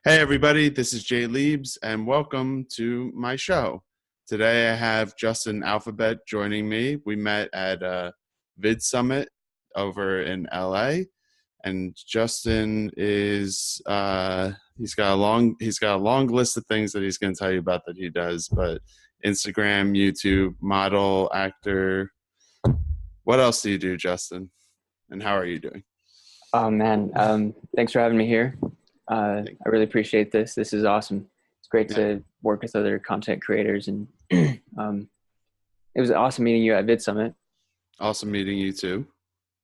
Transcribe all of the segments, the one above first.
Hey everybody, this is JayLiebs and welcome to my show. Today I have Justin Alphabet joining me. We met at a Vid Summit over in LA, and Justin is he's got a long list of things that he's going to tell you about that he does, but Instagram, YouTube, model, actor. What else do you do, Justin? And how are you doing? Oh man, thanks for having me here. I really appreciate this. This is awesome. It's great Yeah, to work with other content creators, and um, it was awesome meeting you at Vid Summit. awesome meeting you too.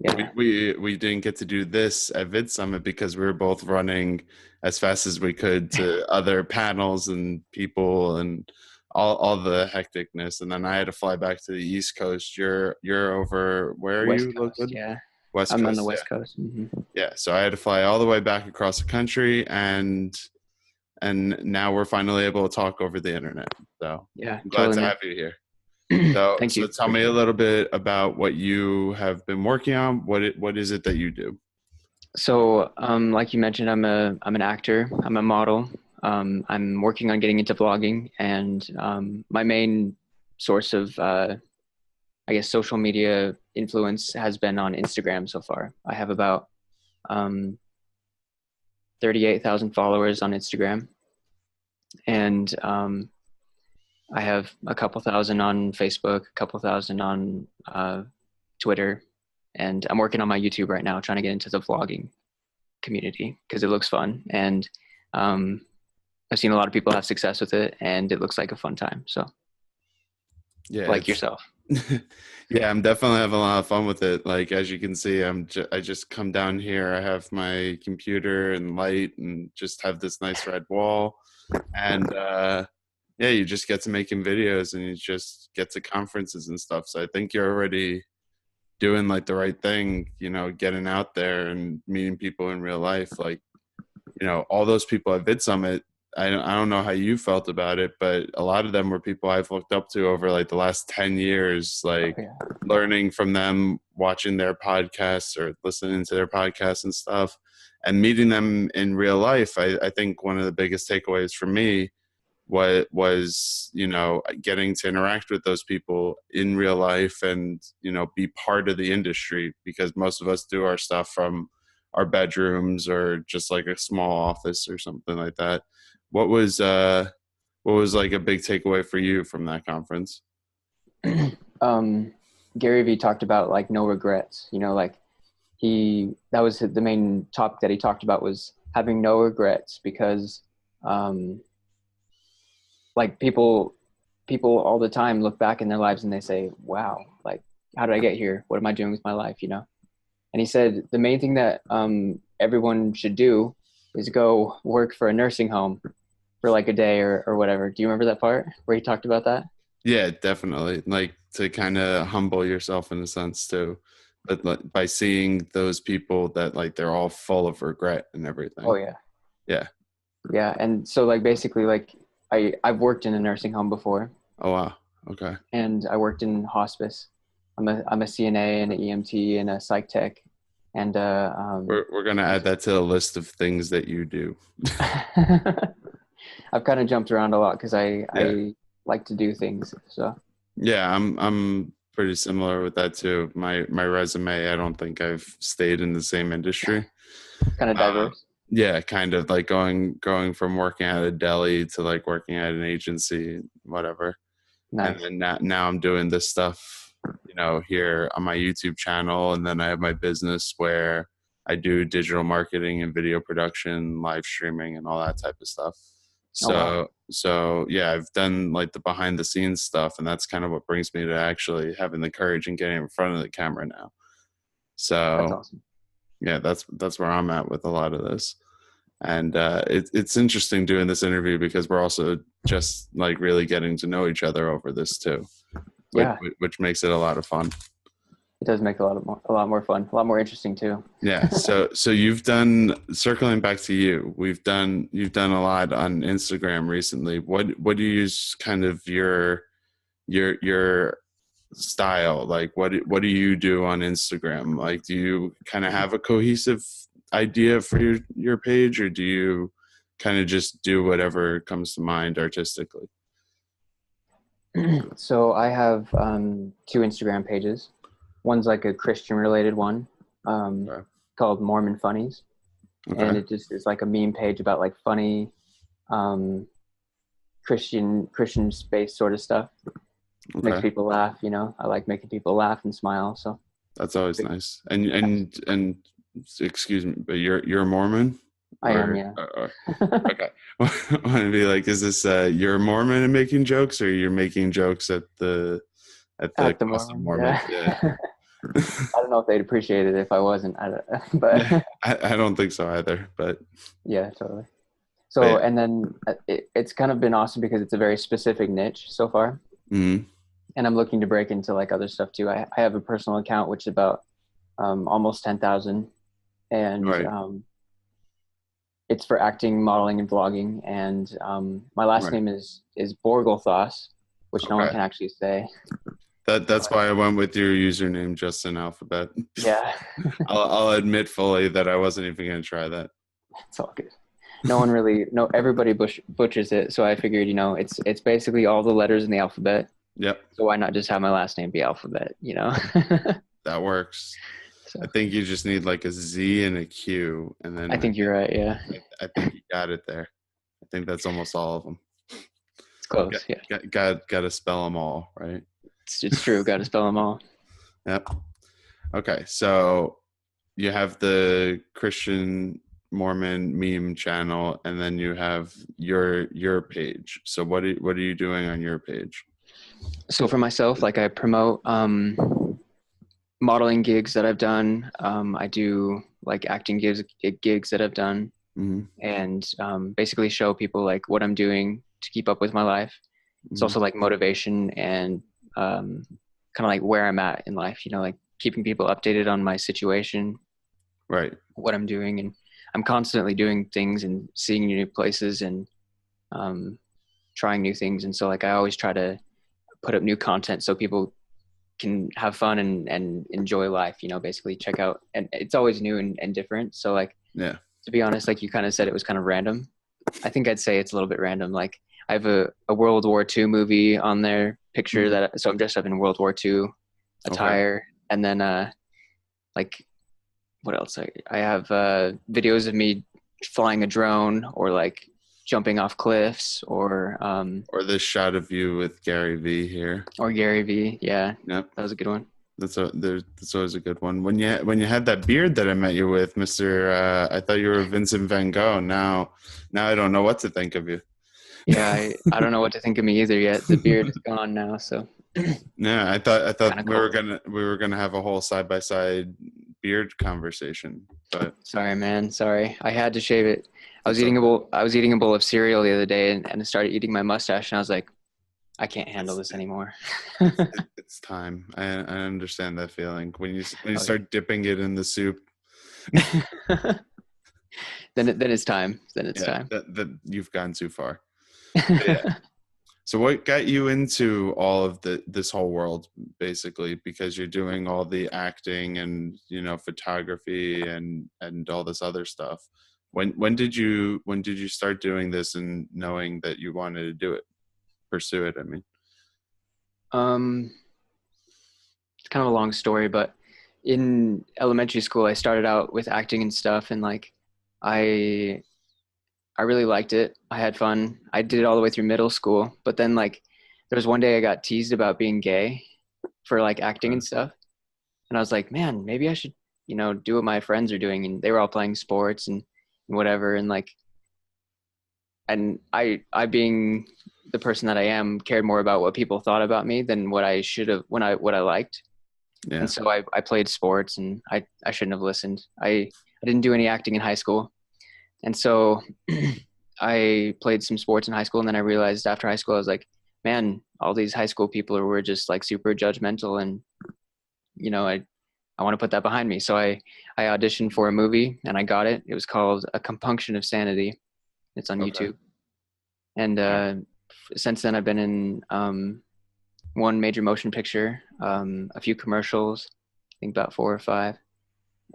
We, Yeah, we we didn't get to do this at Vid Summit because we were both running as fast as we could to other panels and people and all the hecticness. And then I had to fly back to the East Coast. You're over, where are West you Coast. located? Yeah, West I'm on the Coast, West yeah. Coast. Yeah. So I had to fly all the way back across the country, and now we're finally able to talk over the internet. So Yeah, I'm glad totally, to man. have you here. So Thank so you. tell me a little bit about what you have been working on. What is it that you do? So, like you mentioned, I'm an actor. I'm a model. I'm working on getting into vlogging, and my main source of I guess social media influence has been on Instagram so far. I have about um, 38,000 followers on Instagram, and I have a couple thousand on Facebook, a couple thousand on Twitter, and I'm working on my YouTube right now, trying to get into the vlogging community because it looks fun, and um, I've seen a lot of people have success with it, and it looks like a fun time. So, Yeah, like it's yourself. yeah, I'm definitely having a lot of fun with it. Like as you can see, I just come down here. I have my computer and light, and just have this nice red wall, and yeah, you just get to making videos, and you just get to conferences and stuff. So I think you're already doing like the right thing, getting out there and meeting people in real life. Like, all those people at Vid Summit, I don't know how you felt about it, but a lot of them were people I've looked up to over like the last 10 years, Oh like yeah, learning from them, watching their podcasts or listening to their podcasts and stuff, and meeting them in real life. I think one of the biggest takeaways for me was getting to interact with those people in real life and be part of the industry, because most of us do our stuff from our bedrooms or just like a small office or something like that. What was like a big takeaway for you from that conference? um, Gary Vee talked about like no regrets. Like that was the main topic that he talked about was having no regrets because um, like people all the time look back in their lives and they say, wow, like how did I get here? What am I doing with my life? And he said the main thing that everyone should do is go work for a nursing home for like a day or whatever. Do you remember that part where he talked about that? Yeah, definitely. Like to kind of humble yourself in a sense too, but like, by seeing those people that like they're all full of regret and Oh everything. yeah. Yeah. Yeah. And so like basically like I've worked in a nursing home before, Oh wow. Okay. and I worked in hospice. I'm a CNA and an EMT and a psych tech. And We're gonna add that to the list of things that you do. I've kind of jumped around a lot because Yeah. I like to do things. So Yeah, I'm pretty similar with that too. My resume, I don't think I've stayed in the same industry. kind of Uh, diverse. yeah, kind of like going from working at a deli to like working at an agency, whatever. And Nice. then now I'm doing this stuff, here on my YouTube channel, and then I have my business where I do digital marketing and video production, live streaming, and all that type of stuff. Oh wow, So yeah, I've done like the behind the scenes stuff, and that's kind of what brings me to actually having the courage and getting in front of the camera now. that's So awesome. yeah, that's where I'm at with a lot of this. And it's interesting doing this interview because we're also just like really getting to know each other over this too, which Yeah, which makes it a lot of fun. it does make a lot more fun, a lot more interesting too. Yeah. So you've done, circling back to you, you've done a lot on Instagram recently. What do you use kind of your style? Like what do you do on Instagram? Like do you kind of have a cohesive idea for your page, or do you kind of just do whatever comes to mind artistically? So I have two Instagram pages. One's like a Christian related one, um, Okay. called Mormon Funnies, and Okay. it just is like a meme page about like funny um, Christian space sort of stuff. Makes Okay. people laugh, you know. I like making people laugh and smile. So That's always nice. And excuse me, but you're a Mormon, I am, or, yeah. okay. I want to be like, is this you're a Mormon and making jokes, or you're making jokes at the At the cost of Mormon, Mormons? yeah. Yeah. I don't know if they'd appreciate it if I wasn't, Yeah. but I don't think so either, yeah, totally. but So, yeah. and then it's kind of been awesome because it's a very specific niche so far. Mhm. And I'm looking to break into like other stuff too. I have a personal account, which is about almost 10,000. And Right. it's for acting, modeling, and vlogging. And my last Right. name is Borgelthos, which no one Okay. can actually say. That's But why I went with your username, Justin Alphabet. yeah, I'll admit fully that I wasn't even going to try that. it's all good. No one really, no, everybody butchers it. So I figured, you know, it's basically all the letters in the alphabet. Yep, So why not just have my last name be Alphabet, you know? that works. I So think you just need like a Z and a Q, and I then think you're right. Yeah, I think you got it there. I think that's almost all of them. it's close. Yeah, Got to spell them all, right? it's true. Got to spell them all. Yep. Okay, so you have the Christian Mormon meme channel, and then you have your page. So what are you doing on your page? So for myself, like I promote modeling gigs that I've done. I do like acting gigs that I've done, Hmm. and basically show people like what I'm doing to keep up with my life. It's Hmm. also like motivation and kind of like where I'm at in life. You know, like keeping people updated on my situation, Right. what I'm doing, and I'm constantly doing things and seeing new places and um, trying new things. And so like I always try to put up new content so people can have fun and enjoy life, you know, basically check out, and it's always new and different. So like, Yeah. to be honest, like you kind of said, it was kind of random. I think I'd say it's a little bit random. Like I have a World War II movie on there picture Mhm. that, so I'm dressed up in World War II Okay. attire. And then, like what else? I have, videos of me flying a drone or like jumping off cliffs Or this shot of you with Gary V here. or Gary V. Yeah. Yep. That was a good one. That's always a good one. When you had that beard that I met you with, Mister, I thought you were Vincent Van Gogh. Now I don't know what to think of you. Yeah, I don't know what to think of me either yet. The beard is gone now, so Yeah, I kind thought of cold. we were gonna have a whole side by side beard conversation, but Sorry, man. Sorry, I had to shave it. it's okay. I was eating a bowl of cereal the other day, and I started eating my mustache, and I was like, I can't handle It's this anymore. it's time. I understand that feeling when you Oh yeah. start dipping it in the soup. Then it's time. Then it's Yeah, time. that you've gone too far. But yeah. So what got you into all of this whole world basically, because you're doing all the acting and photography and all this other stuff. When did you start doing this and knowing that you wanted to do it, pursue it, I mean? um, it's kind of a long story, but in elementary school, I started out with acting and stuff, and like, I I really liked it. I had fun. I did it all the way through middle school, but then like, there was one day I got teased about being gay for like acting Uh, and stuff. And I was like, man, maybe I should, you know, do what my friends are doing. And they were all playing sports and whatever. And like, and I being the person that I am, cared more about what people thought about me than what I should have, what I liked. And yeah. so I played sports, and I shouldn't have listened. I didn't do any acting in high school. And so I played some sports in high school. And then I realized after high school, I was like, man, all these high school people were just like super judgmental. And, you know, I want to put that behind me. So I auditioned for a movie and I got it. It was called A Compunction of Sanity. It's on Okay. YouTube. And All right. since then, I've been in one major motion picture, a few commercials, I think about four or five,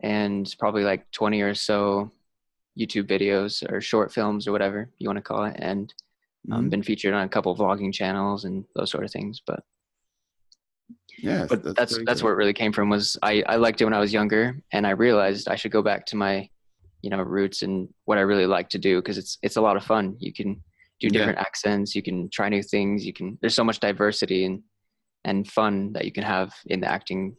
and probably like 20 or so YouTube videos or short films or whatever you want to call it, and Mhm. been featured on a couple of vlogging channels and those sort of things. Yeah, But that's that's pretty that's good. where it really came from. Was I liked it when I was younger, and I realized I should go back to my roots and what I really like to do, because it's a lot of fun. You can do Yeah. different accents, you can try new things, there's so much diversity and fun that you can have in the acting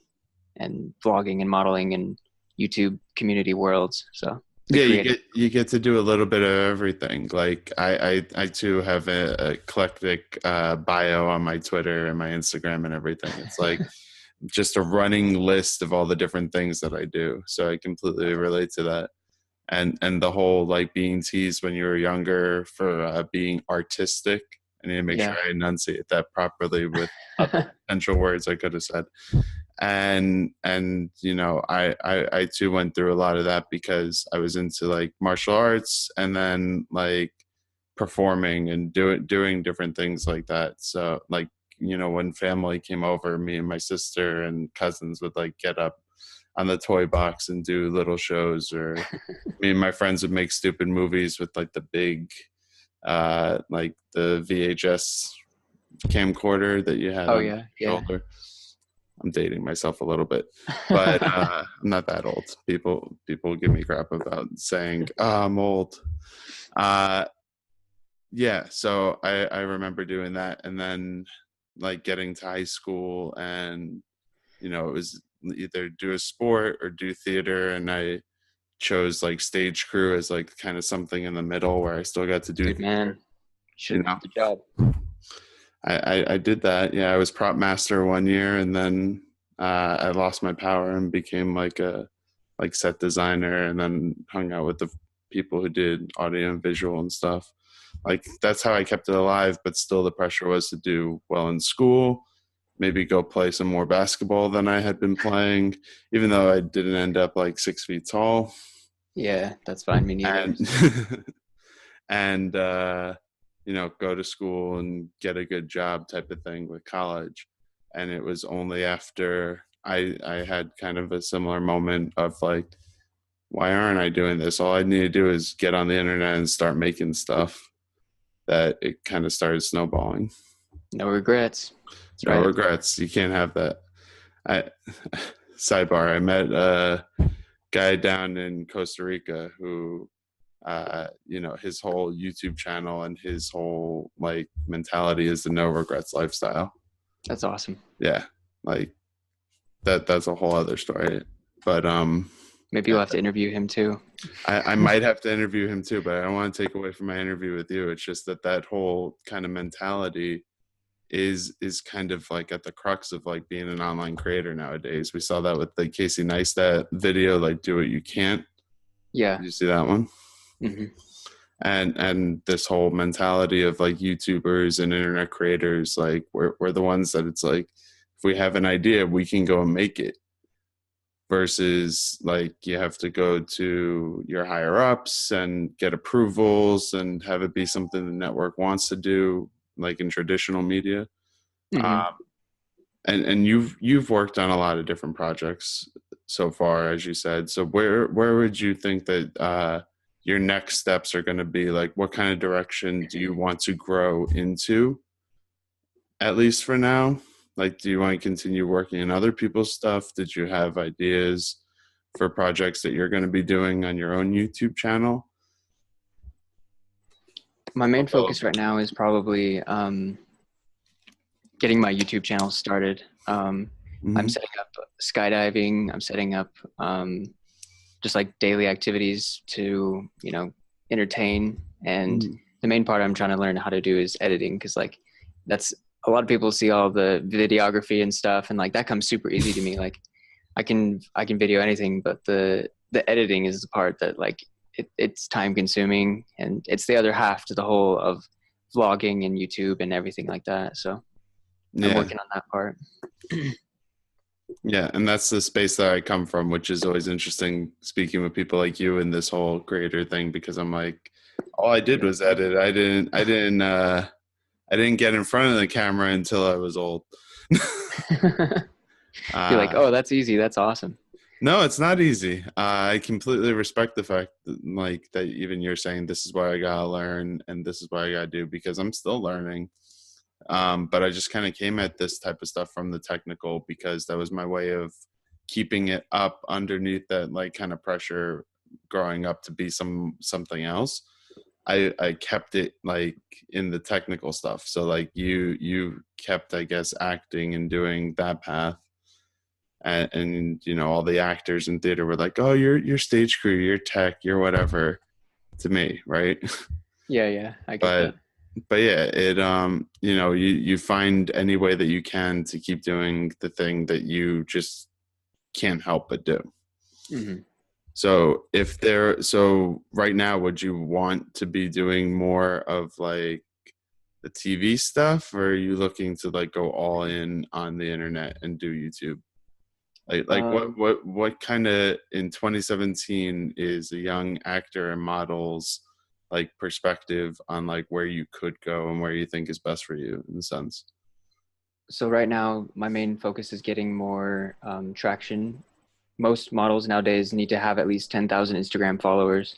and vlogging and modeling and YouTube community worlds. So the Yeah, creative. you get to do a little bit of everything. Like I too have a eclectic bio on my Twitter and my Instagram and everything. It's like just a running list of all the different things that I do. So I completely relate to that. And the whole like being teased when you were younger for being artistic. I need to make sure Yeah. I enunciate that properly with other potential words I could have said. And I too went through a lot of that because I was into like martial arts and then like performing and doing different things like that. So like when family came over, me and my sister and cousins would like get up on the toy box and do little shows, or me and my friends would make stupid movies with like the big like the VHS camcorder that you had Oh on yeah, your yeah. shoulder. I'm dating myself a little bit, but I'm not that old. People give me crap about saying I'm old. Uh, yeah, so I remember doing that, and then like getting to high school, and it was either do a sport or do theater, and I chose like stage crew as like kind of something in the middle where I still got to do Good man. theater. You Should know, Good job. I did that. Yeah, I was prop master one year, and then I lost my power and became like a like set designer, and then hung out with the people who did audio and visual and stuff. Like that's how I kept it alive. But still, the pressure was to do well in school, maybe go play some more basketball than I had been playing, even though I didn't end up like 6 feet tall. Yeah, that's fine. Me neither. And and go to school and get a good job type of thing with college. And it was only after I had kind of a similar moment of like, why aren't I doing this? All I need to do is get on the internet and start making stuff, that it kind of started snowballing. No regrets. That's No right. regrets. You can't have that. I sidebar, I met a guy down in Costa Rica who his whole YouTube channel and his whole like mentality is the no regrets lifestyle. That's awesome. Yeah, like that's a whole other story. But Maybe yeah, you'll have to interview him too. I might have to interview him too, but I don't want to take away from my interview with you. It's just that whole kind of mentality is kind of like at the crux of like being an online creator nowadays. We saw that with the Casey Neistat video, like do what you can't. Yeah. Did you see that one? Hmm. And this whole mentality of like YouTubers and internet creators, like we're the ones that it's like, if we have an idea, we can go and make it, versus like you have to go to your higher ups and get approvals and have it be something the network wants to do, like in traditional media. Hmm. um, and you've worked on a lot of different projects so far, as you said. So where would you think that your next steps are going to be? Like, what kind of direction do you want to grow into, at least for now? Like, do you want to continue working in other people's stuff? Did you have ideas for projects that you're going to be doing on your own YouTube channel? My main Oh, focus right now is probably getting my YouTube channel started. I'm mm-hmm. setting up skydiving. I'm setting up just like daily activities to entertain. And Mm-hmm. the main part I'm trying to learn how to do is editing, because like that's a lot of people see all the videography and stuff, and like that comes super easy to me. Like I can video anything, but the editing is the part that like it's time consuming, and it's the other half to the whole of vlogging and YouTube and everything like that. So I'm Yeah. working on that part. Yeah, and that's the space that I come from, which is always interesting speaking with people like you in this whole creator thing, because I'm like, all I did was edit. I didn't get in front of the camera until I was old. You're like, uh oh, that's easy. That's awesome. No, it's not easy. I completely respect the fact that, like, that even you're saying this is what I gotta learn and this is what I gotta do because I'm still learning. But I just kind of came at this type of stuff from the technical because that was my way of keeping it up underneath that like kind of pressure growing up to be something else. I kept it like in the technical stuff. So like you kept, I guess, acting and doing that path. And you know all the actors in theater were like, oh, you're stage crew, you're tech, you're whatever to me, right? Yeah, yeah, I get but that. but yeah, it you know, you find any way that you can to keep doing the thing that you just can't help but do. Hmm. So right now, would you want to be doing more of like the TV stuff, or are you looking to like go all in on the internet and do YouTube? Like Um, what kind of in 2017 is a young actor and model's like perspective on like where you could go and where you think is best for you in a sense? so right now, my main focus is getting more traction. Most models nowadays need to have at least 10,000 Instagram followers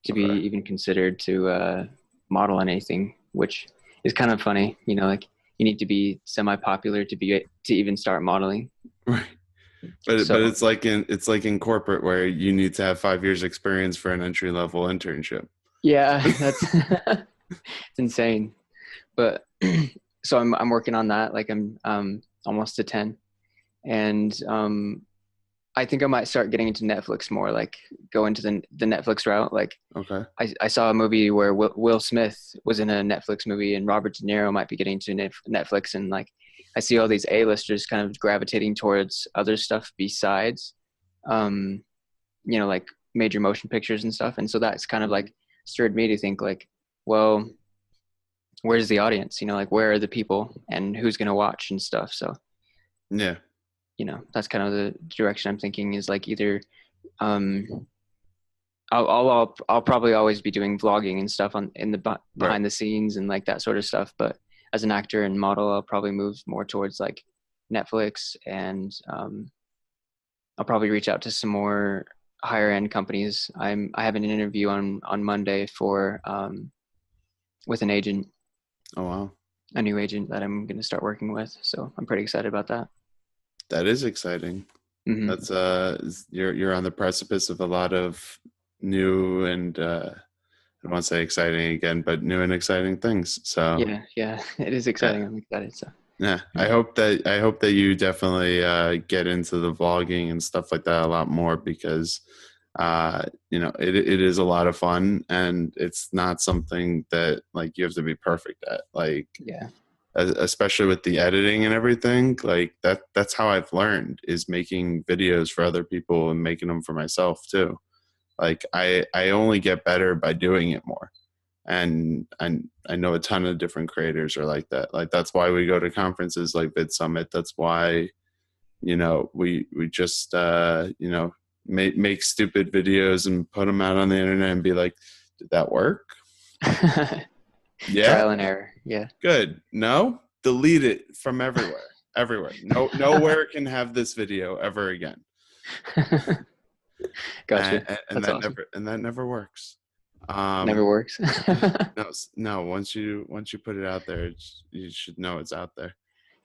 to be Okay. even considered to model on anything, which is kind of funny. You know, like you need to be semi-popular to even start modeling. Right. But So it's like in corporate where you need to have 5 years experience for an entry level internship. yeah, that's it's insane. But so I'm working on that. Like I'm almost to 10, and I think I might start getting into Netflix more. Like go into the Netflix route. Like Okay. I saw a movie where Will Smith was in a Netflix movie, and Robert De Niro might be getting to Netflix, and like I see all these A-listers kind of gravitating towards other stuff besides, um, like major motion pictures and stuff, and so that's kind of Mhm. like stirred me to think like, well, where's the audience? Like where are the people and who's gonna watch and stuff. So Yeah. that's kind of the direction I'm thinking is like either um, I'll probably always be doing vlogging and stuff on in the Right. behind the scenes and like that sort of stuff. But as an actor and model, I'll probably move more towards like Netflix, and I'll probably reach out to some more higher end companies. I have an interview on Monday for with an agent, Oh wow. a new agent that I'm going to start working with. So I'm pretty excited about that. That is exciting. Hmm. That's you're on the precipice of a lot of new and I don't want to say exciting again, but new and exciting things. So Yeah, yeah, it is yeah, exciting. I'm excited. So yeah. I hope that you definitely get into the vlogging and stuff like that a lot more because it is a lot of fun and it's not something that like you have to be perfect at. Like yeah. especially with the editing and everything, like that's how I've learned is making videos for other people and making them for myself too. Like I only get better by doing it more. And I know a ton of different creators are like that. Like that's why we go to conferences like Vid Summit. That's why we just make stupid videos and put them out on the internet and be like, did that work? Yeah, Trial and error. Yeah. good. No, delete it from everywhere. Everywhere. No, nowhere can have this video ever again. and, Gotcha. and That's that awesome. never works. Never Um, works. no, no. Once you put it out there, you should know it's out there.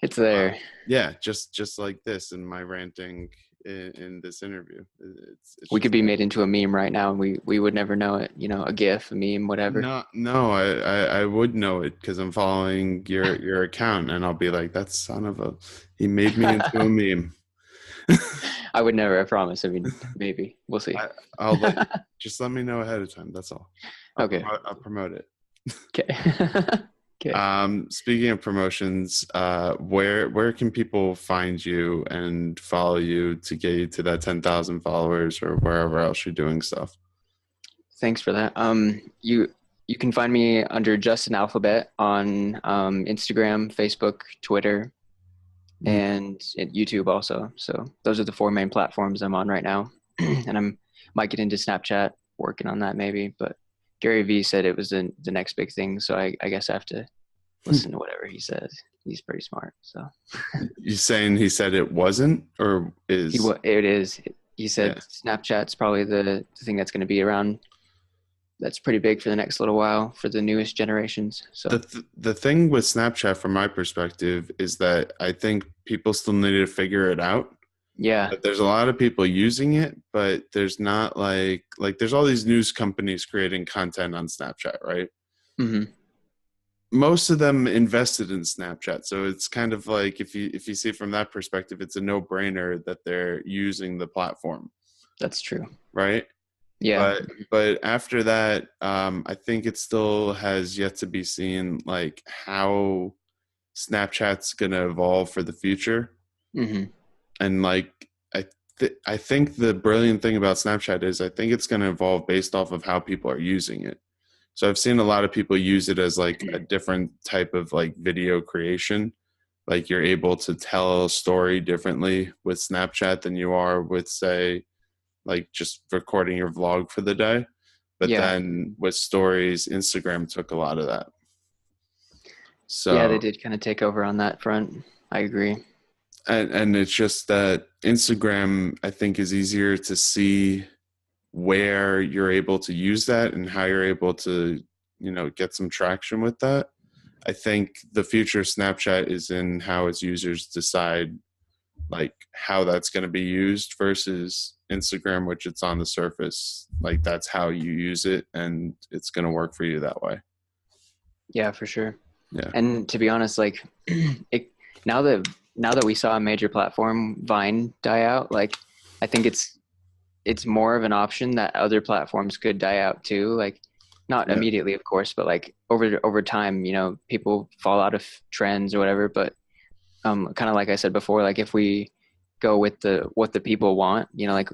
It's there. Yeah, just like this in my ranting in this interview. It's We could just be there. made into a meme right now, and we would never know it. A GIF, a meme, whatever. No, no, I would know it because I'm following your account, and I'll be like, that son of a, he made me into a meme. I would never. I promise. I mean, maybe we'll see. I, I'll just let me know ahead of time. That's all. Okay. I'll promote it. Okay. Okay. Speaking of promotions, where can people find you and follow you to get you to that 10,000 followers or wherever else you're doing stuff? Thanks for that. You can find me under Just an Alphabet on Instagram, Facebook, Twitter, Mhm. and YouTube also. So those are the four main platforms I'm on right now. And I'm might get into Snapchat, working on that maybe. But Gary Vee said it was the next big thing, so I guess I have to listen to whatever he says. He's pretty smart. So You saying he said it wasn't or is? it is. You said Yeah. Snapchat's probably the thing that's going to be around. That's pretty big for the next little while for the newest generations. So The thing with Snapchat, from my perspective, is that I think people still need to figure it out. yeah. But there's a lot of people using it, but there's not like there's all these news companies creating content on Snapchat, right? Hmm. Most of them invested in Snapchat, so it's kind of like if you see it from that perspective, it's a no-brainer that they're using the platform, That's true. right? Yeah. But after that, I think it still has yet to be seen like how Snapchat's gonna evolve for the future. Hmm. And like I think the brilliant thing about Snapchat is I think it's gonna evolve based off of how people are using it. So I've seen a lot of people use it as like a different type of like video creation. Like you're able to tell a story differently with Snapchat than you are with, say, like just recording your vlog for the day. But Yeah. then with stories, Instagram took a lot of that. Yeah, they So did kind of take over on that front. I agree. and it's just that Instagram I think is easier to see where you're able to use that and how you're able to, get some traction with that. I think the future of Snapchat is in how its users decide like how that's going to be used versus Instagram, which it's on the surface. Like that's how you use it and it's going to work for you that way. Yeah, for sure. Yeah. And to be honest, like it now that now that we saw a major platform, Vine, die out, like I think it's more of an option that other platforms could die out too. Like not Yeah. immediately, of course, but like over time, people fall out of trends or whatever. But kind of like I said before, like if we go with the what the people want, like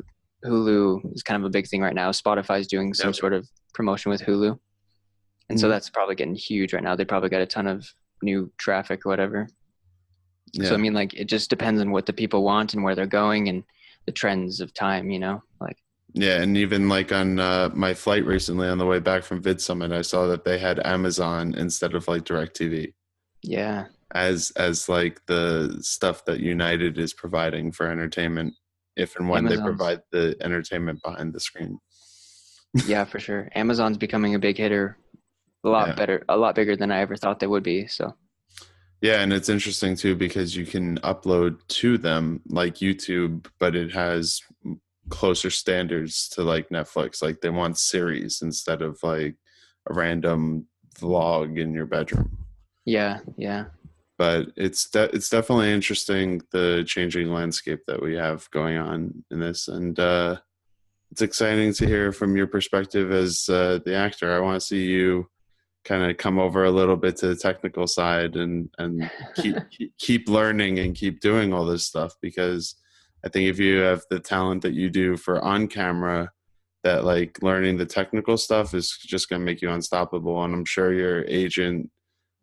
Hulu is kind of a big thing right now. Spotify's doing some Yep. sort of promotion with Hulu, and so Mhm. that's probably getting huge right now. They probably got a ton of new traffic or whatever. So I Yeah. mean, like it just depends on what the people want and where they're going and the trends of time. Like Yeah, and even like on my flight recently on the way back from Vid Summit, I saw that they had Amazon instead of like DirecTV yeah, as like the stuff that United is providing for entertainment, if and when they Amazon's provide the entertainment behind the screen. yeah for sure. Amazon's becoming a big hitter, a lot Yeah. better, a lot bigger than I ever thought they would be. So Yeah, and it's interesting too because you can upload to them like YouTube, but it has closer standards to like Netflix. Like they want series instead of like a random vlog in your bedroom. yeah, yeah. But it's definitely interesting the changing landscape that we have going on in this, and it's exciting to hear from your perspective as the actor. I want to see you kind of come over a little bit to the technical side and keep learning and keep doing all this stuff, because I think if you have the talent that you do for on camera, that like learning the technical stuff is just going to make you unstoppable. And I'm sure your agent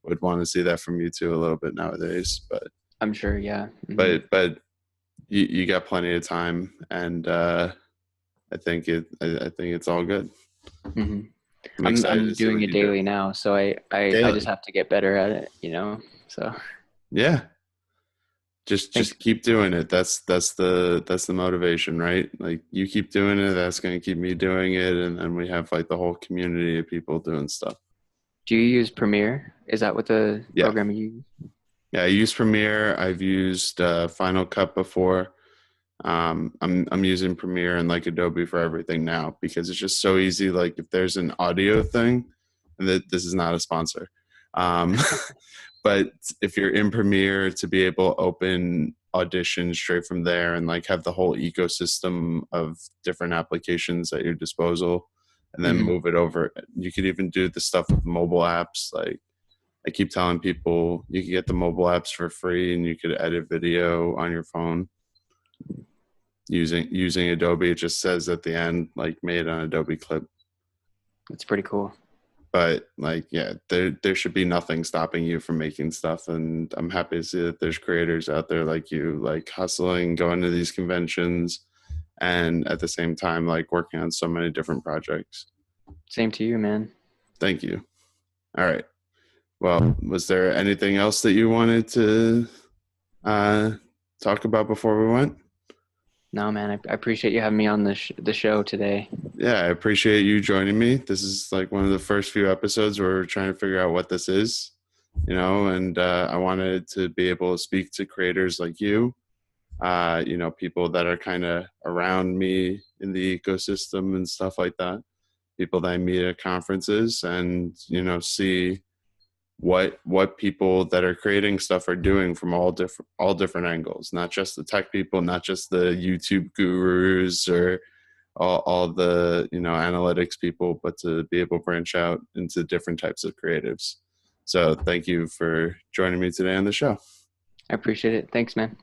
would want to see that from you too a little bit nowadays. But I'm sure. Yeah. but you got plenty of time, and I think it's all good. Hmm. I'm excited I'm to see doing what it you do daily now, so I just daily. have to get better at it. So Yeah, just thanks. keep doing it. That's the motivation, right? Like you keep doing it, that's going to keep me doing it, and then we have like the whole community of people doing stuff. Do you use Premiere? Is that what the Yeah. program you use? Yeah, I use Premiere. I've used Final Cut before. I'm using Premiere and like Adobe for everything now because it's just so easy. Like if there's an audio thing, and this is not a sponsor, um, but if you're in Premiere, to be able to open Audition straight from there and like have the whole ecosystem of different applications at your disposal, and then Hmm. move it over. You could even do the stuff with mobile apps. Like I keep telling people, you can get the mobile apps for free, and you could edit video on your phone using Adobe. It just says at the end like made on Adobe Clip. It's pretty cool. But like yeah, there should be nothing stopping you from making stuff, and I'm happy to see that there's creators out there like you, like hustling, going to these conventions, and at the same time like working on so many different projects. Same to you, man. Thank you. All right. Well, was there anything else that you wanted to uh talk about before we went? No, man, I appreciate you having me on the show today. Yeah, I appreciate you joining me. This is like one of the first few episodes where we're trying to figure out what this is, and I wanted to be able to speak to creators like you, people that are kind of around me in the ecosystem and stuff like that, people that I meet at conferences, and see what people that are creating stuff are doing from all different angles, not just the tech people, not just the YouTube gurus or all the analytics people, but to be able to branch out into different types of creatives. So thank you for joining me today on the show. I appreciate it. Thanks, man.